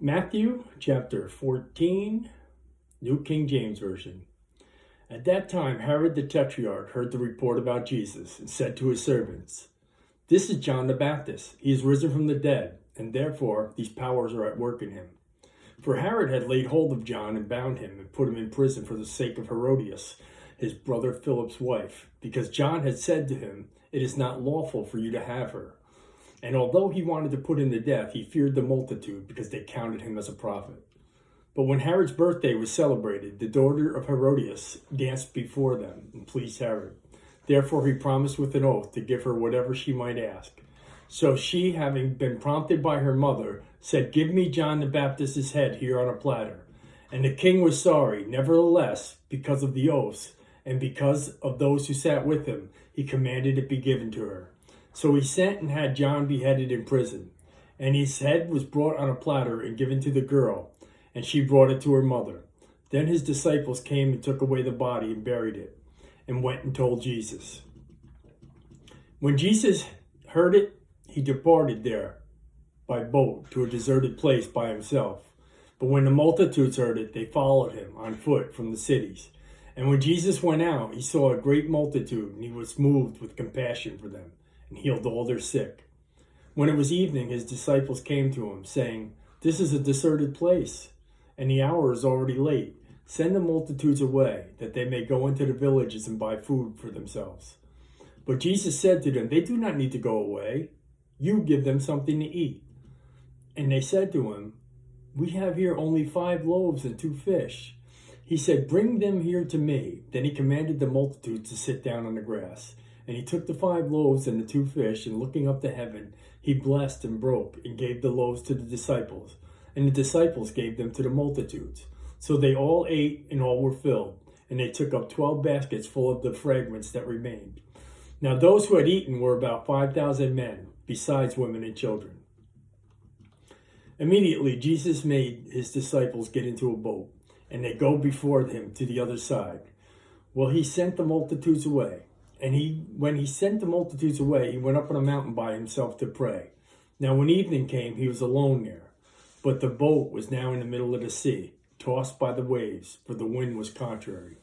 Matthew chapter 14, New King James Version. At that time, Herod the Tetrarch heard the report about Jesus and said to his servants, "This is John the Baptist. He is risen from the dead, and therefore these powers are at work in him." For Herod had laid hold of John and bound him and put him in prison for the sake of Herodias, his brother Philip's wife, because John had said to him, "It is not lawful for you to have her." And although he wanted to put him to death, he feared the multitude because they counted him as a prophet. But when Herod's birthday was celebrated, the daughter of Herodias danced before them and pleased Herod. Therefore he promised with an oath to give her whatever she might ask. So she, having been prompted by her mother, said, "Give me John the Baptist's head here on a platter." And the king was sorry. Nevertheless, because of the oaths and because of those who sat with him, he commanded it be given to her. So he sent and had John beheaded in prison. And his head was brought on a platter and given to the girl, and she brought it to her mother. Then his disciples came and took away the body and buried it, and went and told Jesus. When Jesus heard it, he departed there by boat to a deserted place by himself. But when the multitudes heard it, they followed him on foot from the cities. And when Jesus went out, he saw a great multitude, and he was moved with compassion for them, and healed all their sick. When it was evening, his disciples came to him, saying, "This is a deserted place, and the hour is already late. Send the multitudes away, that they may go into the villages and buy food for themselves." But Jesus said to them, "They do not need to go away. You give them something to eat." And they said to him, "We have here only 5 loaves and 2 fish." He said, "Bring them here to me." Then he commanded the multitudes to sit down on the grass. And he took the 5 loaves and the 2 fish, and looking up to heaven, he blessed and broke, and gave the loaves to the disciples. And the disciples gave them to the multitudes. So they all ate, and all were filled. And they took up 12 baskets full of the fragments that remained. Now those who had eaten were about 5,000 men, besides women and children. Immediately Jesus made his disciples get into a boat, and they go before him to the other side. Well, he sent the multitudes away. And when he sent the multitudes away, he went up on a mountain by himself to pray. Now when evening came, he was alone there. But the boat was now in the middle of the sea, tossed by the waves, for the wind was contrary.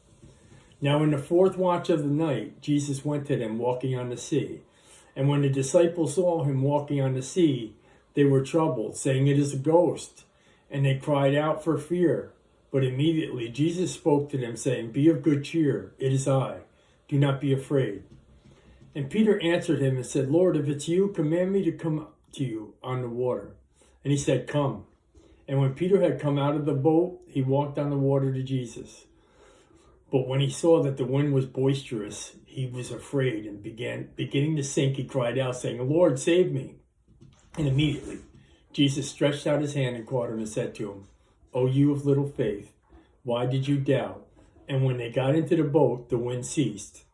Now in the 4th watch of the night, Jesus went to them walking on the sea. And when the disciples saw him walking on the sea, they were troubled, saying, "It is a ghost." And they cried out for fear. But immediately Jesus spoke to them, saying, "Be of good cheer, it is I. Do not be afraid." And Peter answered him and said, "Lord, if it's you, command me to come to you on the water." And he said, "Come." And when Peter had come out of the boat, he walked on the water to Jesus. But when he saw that the wind was boisterous, he was afraid, and beginning to sink, he cried out, saying, "Lord, save me." And immediately Jesus stretched out his hand and caught him and said to him, "O you of little faith, why did you doubt?" And when they got into the boat, the wind ceased.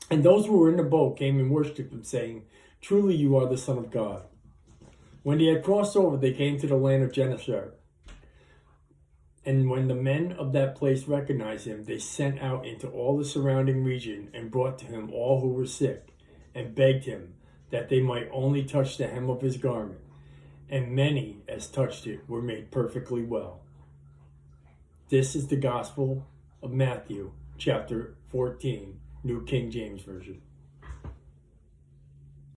And those who were in the boat came and worshipped him, saying, "Truly you are the Son of God." When they had crossed over, they came to the land of Gennesaret. And when the men of that place recognized him, they sent out into all the surrounding region and brought to him all who were sick, and begged him that they might only touch the hem of his garment. And many, as touched it, were made perfectly well. This is the gospel of Matthew chapter 14, New King James Version.